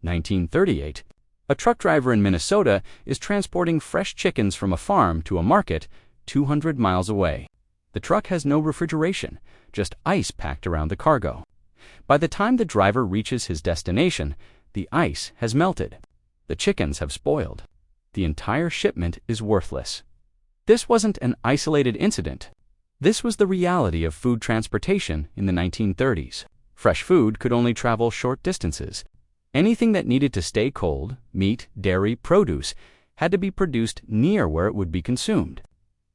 1938. A truck driver in Minnesota is transporting fresh chickens from a farm to a market 200 miles away. The truck has no refrigeration, just ice packed around the cargo. By the time the driver reaches his destination, the ice has melted. The chickens have spoiled. The entire shipment is worthless. This wasn't an isolated incident. This was the reality of food transportation in the 1930s. Fresh food could only travel short distances. Anything that needed to stay cold, meat, dairy, produce, had to be produced near where it would be consumed.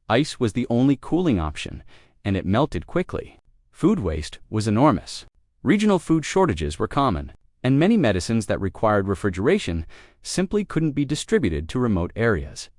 Ice was the only cooling option, and it melted quickly. Food waste was enormous. Regional food shortages were common, and many medicines that required refrigeration simply couldn't be distributed to remote areas.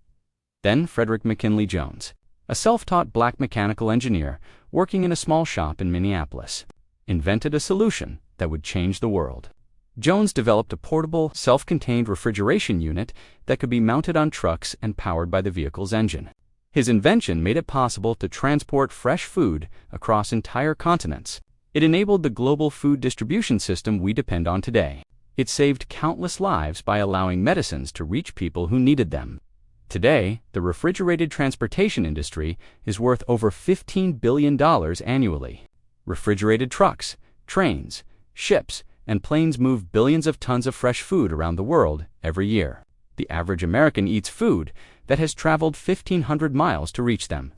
Then Frederick McKinley Jones, a self-taught black mechanical engineer working in a small shop in Minneapolis, invented a solution that would change the world. Jones developed a portable, self-contained refrigeration unit that could be mounted on trucks and powered by the vehicle's engine. His invention made it possible to transport fresh food across entire continents. It enabled the global food distribution system we depend on today. It saved countless lives by allowing medicines to reach people who needed them. Today, the refrigerated transportation industry is worth over $15 billion annually. Refrigerated trucks, trains, ships, and planes move billions of tons of fresh food around the world every year. The average American eats food that has traveled 1,500 miles to reach them.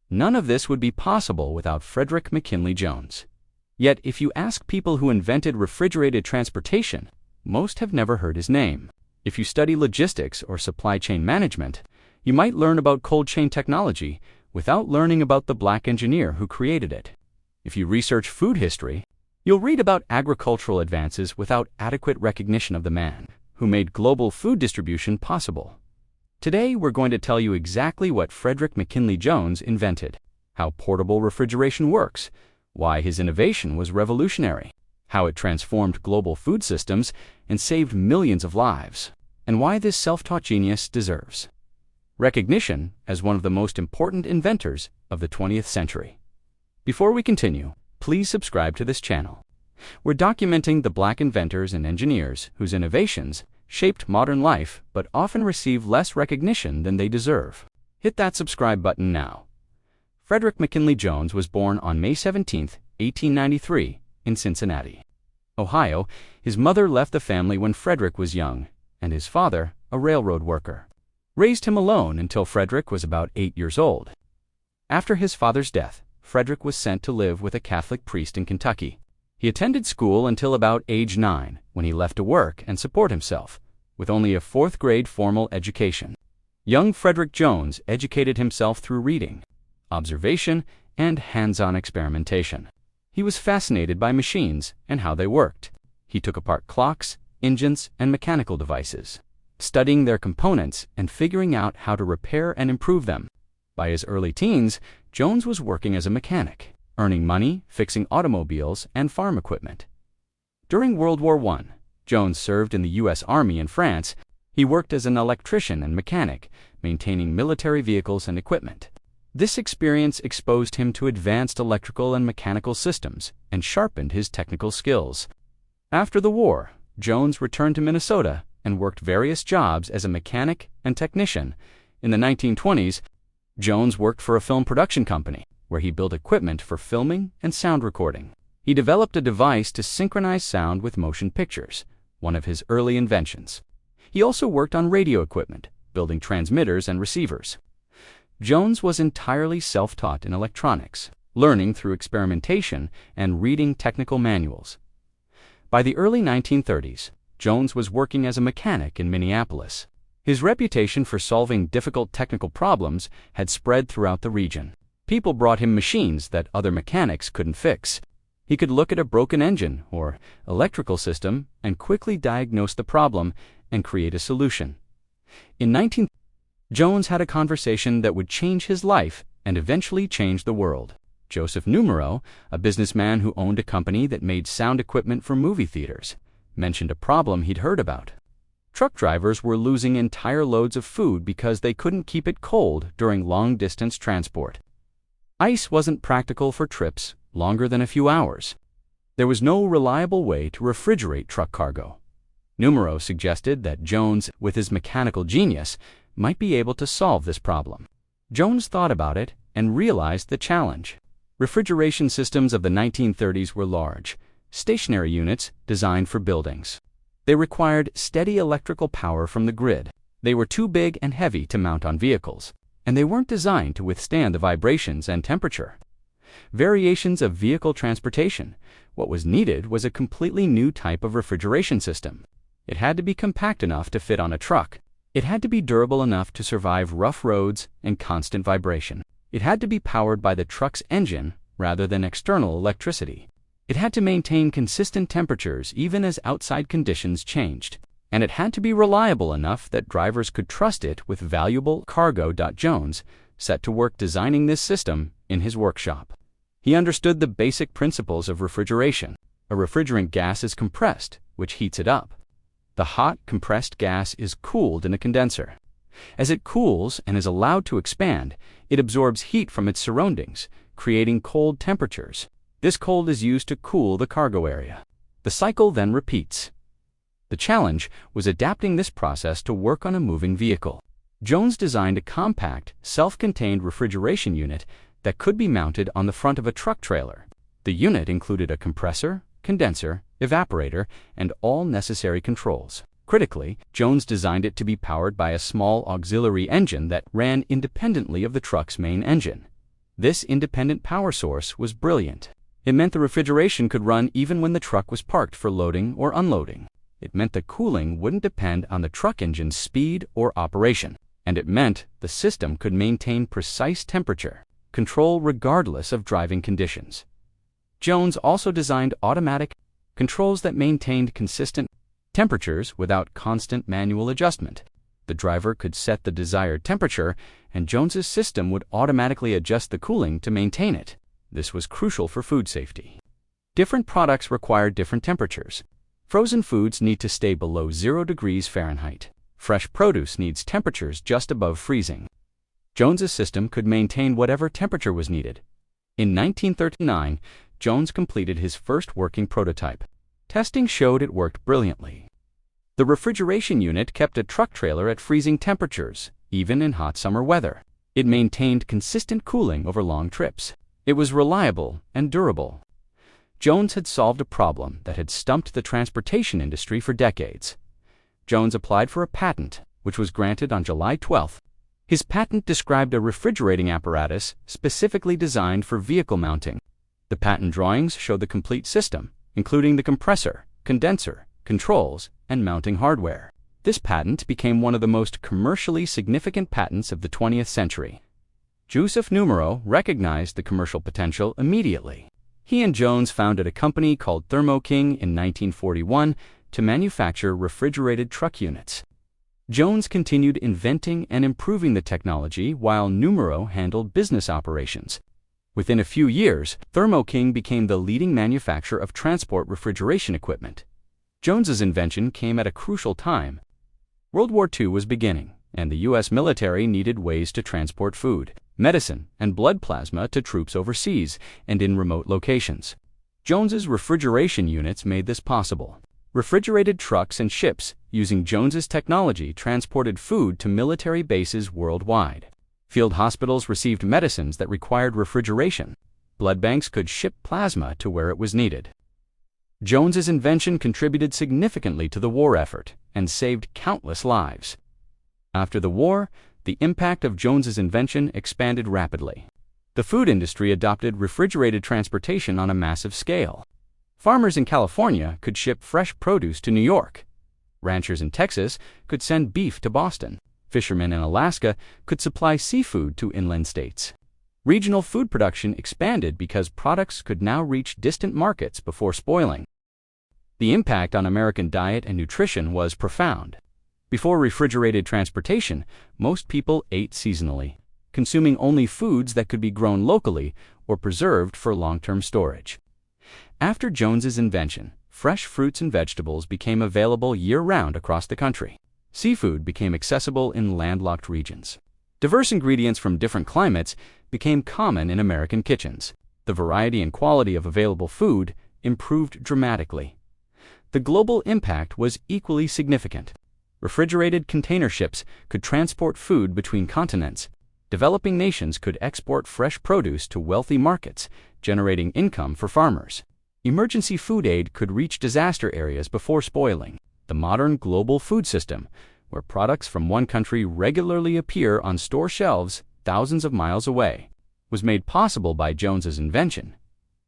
None of this would be possible without Frederick McKinley Jones. Yet, if you ask people who invented refrigerated transportation, most have never heard his name. If you study logistics or supply chain management, you might learn about cold chain technology without learning about the black engineer who created it. If you research food history, you'll read about agricultural advances without adequate recognition of the man who made global food distribution possible. Today, we're going to tell you exactly what Frederick McKinley Jones invented, how portable refrigeration works, why his innovation was revolutionary, how it transformed global food systems and saved millions of lives, and why this self-taught genius deserves recognition as one of the most important inventors of the 20th century. Before we continue, please subscribe to this channel. We're documenting the black inventors and engineers whose innovations shaped modern life but often receive less recognition than they deserve. Hit that subscribe button now. Frederick McKinley Jones was born on May 17, 1893, in Cincinnati, Ohio. His mother left the family when Frederick was young, and his father, a railroad worker, raised him alone until Frederick was about 8 years old. After his father's death, Frederick was sent to live with a Catholic priest in Kentucky. He attended school until about age 9, when he left to work and support himself, with only a 4th grade formal education. Young Frederick Jones educated himself through reading, observation, and hands-on experimentation. He was fascinated by machines and how they worked. He took apart clocks, engines, and mechanical devices, studying their components and figuring out how to repair and improve them. By his early teens, Jones was working as a mechanic, earning money fixing automobiles and farm equipment. During World War I, Jones served in the U.S. Army in France. He worked as an electrician and mechanic, maintaining military vehicles and equipment. This experience exposed him to advanced electrical and mechanical systems and sharpened his technical skills. After the war, Jones returned to Minnesota and worked various jobs as a mechanic and technician. In the 1920s, Jones worked for a film production company, where he built equipment for filming and sound recording. He developed a device to synchronize sound with motion pictures, one of his early inventions. He also worked on radio equipment, building transmitters and receivers. Jones was entirely self-taught in electronics, learning through experimentation and reading technical manuals. By the early 1930s, Jones was working as a mechanic in Minneapolis. His reputation for solving difficult technical problems had spread throughout the region. People brought him machines that other mechanics couldn't fix. He could look at a broken engine or electrical system and quickly diagnose the problem and create a solution. Jones had a conversation that would change his life and eventually change the world. Joseph Numero, a businessman who owned a company that made sound equipment for movie theaters, mentioned a problem he'd heard about. Truck drivers were losing entire loads of food because they couldn't keep it cold during long-distance transport. Ice wasn't practical for trips longer than a few hours. There was no reliable way to refrigerate truck cargo. Numero suggested that Jones, with his mechanical genius, might be able to solve this problem. Jones thought about it and realized the challenge. Refrigeration systems of the 1930s were large, stationary units designed for buildings. They required steady electrical power from the grid. They were too big and heavy to mount on vehicles, and they weren't designed to withstand the vibrations and temperature. Variations of vehicle transportation. What was needed was a completely new type of refrigeration system. It had to be compact enough to fit on a truck. It had to be durable enough to survive rough roads and constant vibration. It had to be powered by the truck's engine rather than external electricity. It had to maintain consistent temperatures even as outside conditions changed. And it had to be reliable enough that drivers could trust it with valuable cargo. Jones set to work designing this system in his workshop. He understood the basic principles of refrigeration. A refrigerant gas is compressed, which heats it up. The hot, compressed gas is cooled in a condenser. As it cools and is allowed to expand, it absorbs heat from its surroundings, creating cold temperatures. This cold is used to cool the cargo area. The cycle then repeats. The challenge was adapting this process to work on a moving vehicle. Jones designed a compact, self-contained refrigeration unit that could be mounted on the front of a truck trailer. The unit included a compressor, condenser, evaporator, and all necessary controls. Critically, Jones designed it to be powered by a small auxiliary engine that ran independently of the truck's main engine. This independent power source was brilliant. It meant the refrigeration could run even when the truck was parked for loading or unloading. It meant the cooling wouldn't depend on the truck engine's speed or operation. And it meant the system could maintain precise temperature control regardless of driving conditions. Jones also designed automatic controls that maintained consistent temperatures without constant manual adjustment. The driver could set the desired temperature, and Jones's system would automatically adjust the cooling to maintain it. This was crucial for food safety. Different products require different temperatures. Frozen foods need to stay below 0 degrees Fahrenheit. Fresh produce needs temperatures just above freezing. Jones's system could maintain whatever temperature was needed. In 1939, Jones completed his first working prototype. Testing showed it worked brilliantly. The refrigeration unit kept a truck trailer at freezing temperatures, even in hot summer weather. It maintained consistent cooling over long trips. It was reliable and durable. Jones had solved a problem that had stumped the transportation industry for decades. Jones applied for a patent, which was granted on July 12th. His patent described a refrigerating apparatus specifically designed for vehicle mounting. The patent drawings showed the complete system, including the compressor, condenser, controls, and mounting hardware. This patent became one of the most commercially significant patents of the 20th century. Joseph Numero recognized the commercial potential immediately. He and Jones founded a company called Thermo King in 1941 to manufacture refrigerated truck units. Jones continued inventing and improving the technology while Numero handled business operations. Within a few years, Thermo King became the leading manufacturer of transport refrigeration equipment. Jones's invention came at a crucial time. World War II was beginning, and the U.S. military needed ways to transport food, medicine, and blood plasma to troops overseas and in remote locations. Jones's refrigeration units made this possible. Refrigerated trucks and ships using Jones's technology transported food to military bases worldwide. Field hospitals received medicines that required refrigeration. Blood banks could ship plasma to where it was needed. Jones's invention contributed significantly to the war effort and saved countless lives. After the war, the impact of Jones's invention expanded rapidly. The food industry adopted refrigerated transportation on a massive scale. Farmers in California could ship fresh produce to New York. Ranchers in Texas could send beef to Boston. Fishermen in Alaska could supply seafood to inland states. Regional food production expanded because products could now reach distant markets before spoiling. The impact on American diet and nutrition was profound. Before refrigerated transportation, most people ate seasonally, consuming only foods that could be grown locally or preserved for long-term storage. After Jones's invention, fresh fruits and vegetables became available year-round across the country. Seafood became accessible in landlocked regions. Diverse ingredients from different climates became common in American kitchens. The variety and quality of available food improved dramatically. The global impact was equally significant. Refrigerated container ships could transport food between continents. Developing nations could export fresh produce to wealthy markets, generating income for farmers. Emergency food aid could reach disaster areas before spoiling. The modern global food system, where products from one country regularly appear on store shelves thousands of miles away, was made possible by Jones's invention.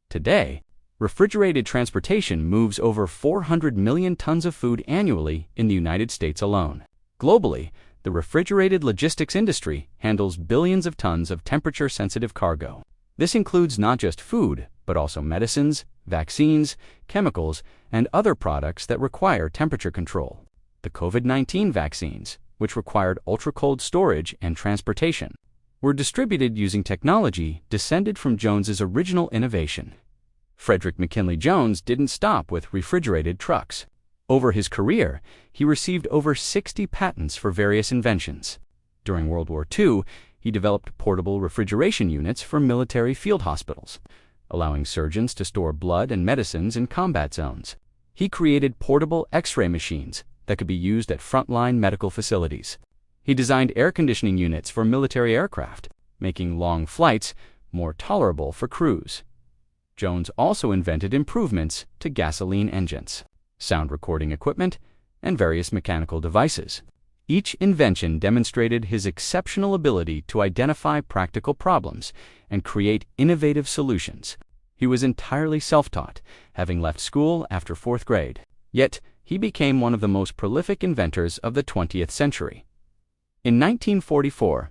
Today, refrigerated transportation moves over 400 million tons of food annually in the United States alone. Globally, the refrigerated logistics industry handles billions of tons of temperature-sensitive cargo. This includes not just food, but also medicines, vaccines, chemicals, and other products that require temperature control. The COVID-19 vaccines, which required ultra-cold storage and transportation, were distributed using technology descended from Jones's original innovation. Frederick McKinley Jones didn't stop with refrigerated trucks. Over his career, he received over 60 patents for various inventions. During World War II, he developed portable refrigeration units for military field hospitals, allowing surgeons to store blood and medicines in combat zones. He created portable X-ray machines that could be used at frontline medical facilities. He designed air conditioning units for military aircraft, making long flights more tolerable for crews. Jones also invented improvements to gasoline engines, sound recording equipment, and various mechanical devices. Each invention demonstrated his exceptional ability to identify practical problems and create innovative solutions. He was entirely self-taught, having left school after 4th grade. Yet, he became one of the most prolific inventors of the 20th century. In 1944,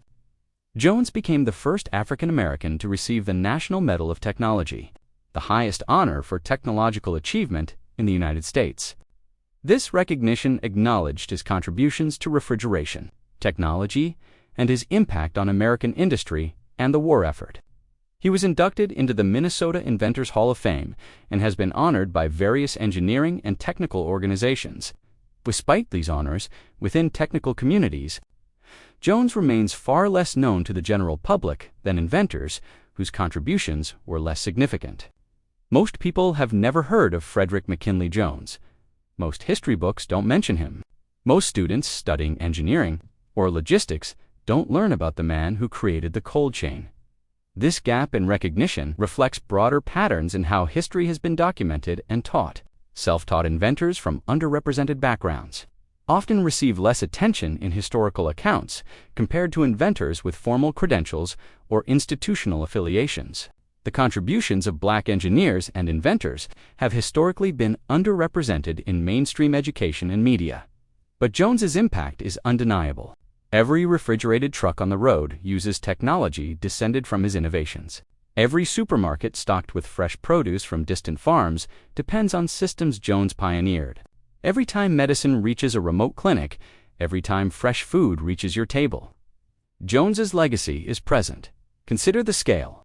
Jones became the first African American to receive the National Medal of Technology, the highest honor for technological achievement in the United States. This recognition acknowledged his contributions to refrigeration, technology, and his impact on American industry and the war effort. He was inducted into the Minnesota Inventors Hall of Fame and has been honored by various engineering and technical organizations. Despite these honors, within technical communities, Jones remains far less known to the general public than inventors whose contributions were less significant. Most people have never heard of Frederick McKinley Jones. Most history books don't mention him. Most students studying engineering or logistics don't learn about the man who created the cold chain. This gap in recognition reflects broader patterns in how history has been documented and taught. Self-taught inventors from underrepresented backgrounds often receive less attention in historical accounts compared to inventors with formal credentials or institutional affiliations. The contributions of Black engineers and inventors have historically been underrepresented in mainstream education and media. But Jones's impact is undeniable. Every refrigerated truck on the road uses technology descended from his innovations. Every supermarket stocked with fresh produce from distant farms depends on systems Jones pioneered. Every time medicine reaches a remote clinic, every time fresh food reaches your table, Jones's legacy is present. Consider the scale.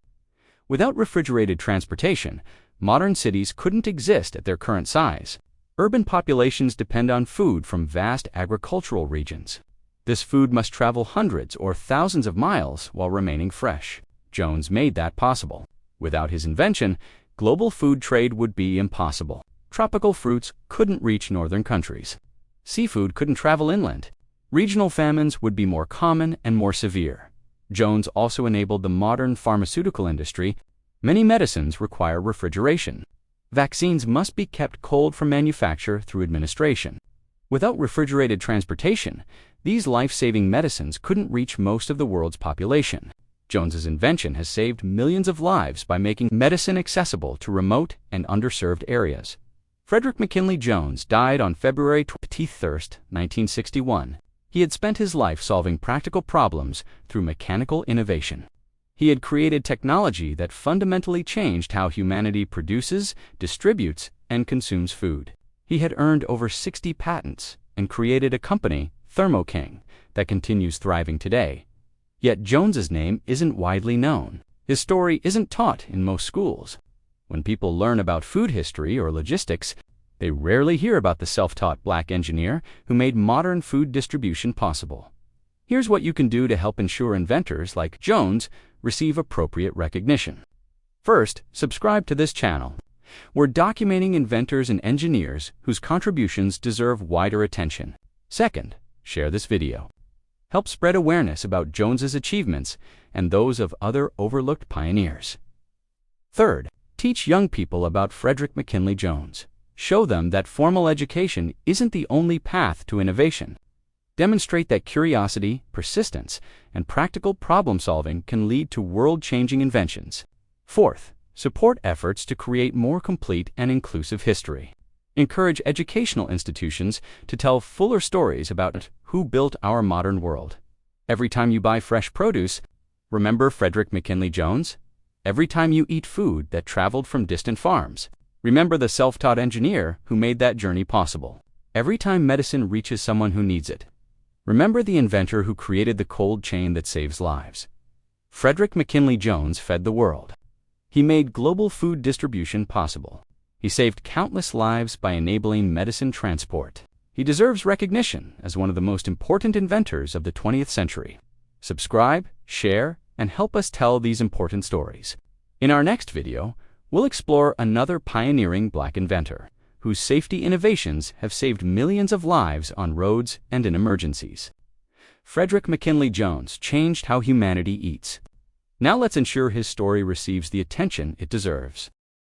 Without refrigerated transportation, modern cities couldn't exist at their current size. Urban populations depend on food from vast agricultural regions. This food must travel hundreds or thousands of miles while remaining fresh. Jones made that possible. Without his invention, global food trade would be impossible. Tropical fruits couldn't reach northern countries. Seafood couldn't travel inland. Regional famines would be more common and more severe. Jones also enabled the modern pharmaceutical industry. Many medicines require refrigeration. Vaccines must be kept cold from manufacture through administration. Without refrigerated transportation, these life-saving medicines couldn't reach most of the world's population. Jones's invention has saved millions of lives by making medicine accessible to remote and underserved areas. Frederick McKinley Jones died on February 23, 1961. He had spent his life solving practical problems through mechanical innovation. He had created technology that fundamentally changed how humanity produces, distributes, and consumes food. He had earned over 60 patents and created a company, Thermo King, that continues thriving today. Yet Jones's name isn't widely known. His story isn't taught in most schools. When people learn about food history or logistics, they rarely hear about the self-taught Black engineer who made modern food distribution possible. Here's what you can do to help ensure inventors like Jones receive appropriate recognition. First, subscribe to this channel. We're documenting inventors and engineers whose contributions deserve wider attention. Second, share this video. Help spread awareness about Jones's achievements and those of other overlooked pioneers. Third, teach young people about Frederick McKinley Jones. Show them that formal education isn't the only path to innovation. Demonstrate that curiosity, persistence, and practical problem-solving can lead to world-changing inventions. Fourth, support efforts to create more complete and inclusive history. Encourage educational institutions to tell fuller stories about who built our modern world. Every time you buy fresh produce, remember Frederick McKinley Jones? Every time you eat food that traveled from distant farms, remember the self-taught engineer who made that journey possible. Every time medicine reaches someone who needs it, remember the inventor who created the cold chain that saves lives. Frederick McKinley Jones fed the world. He made global food distribution possible. He saved countless lives by enabling medicine transport. He deserves recognition as one of the most important inventors of the 20th century. Subscribe, share, and help us tell these important stories. In our next video, we'll explore another pioneering Black inventor, whose safety innovations have saved millions of lives on roads and in emergencies. Frederick McKinley Jones changed how humanity eats. Now let's ensure his story receives the attention it deserves.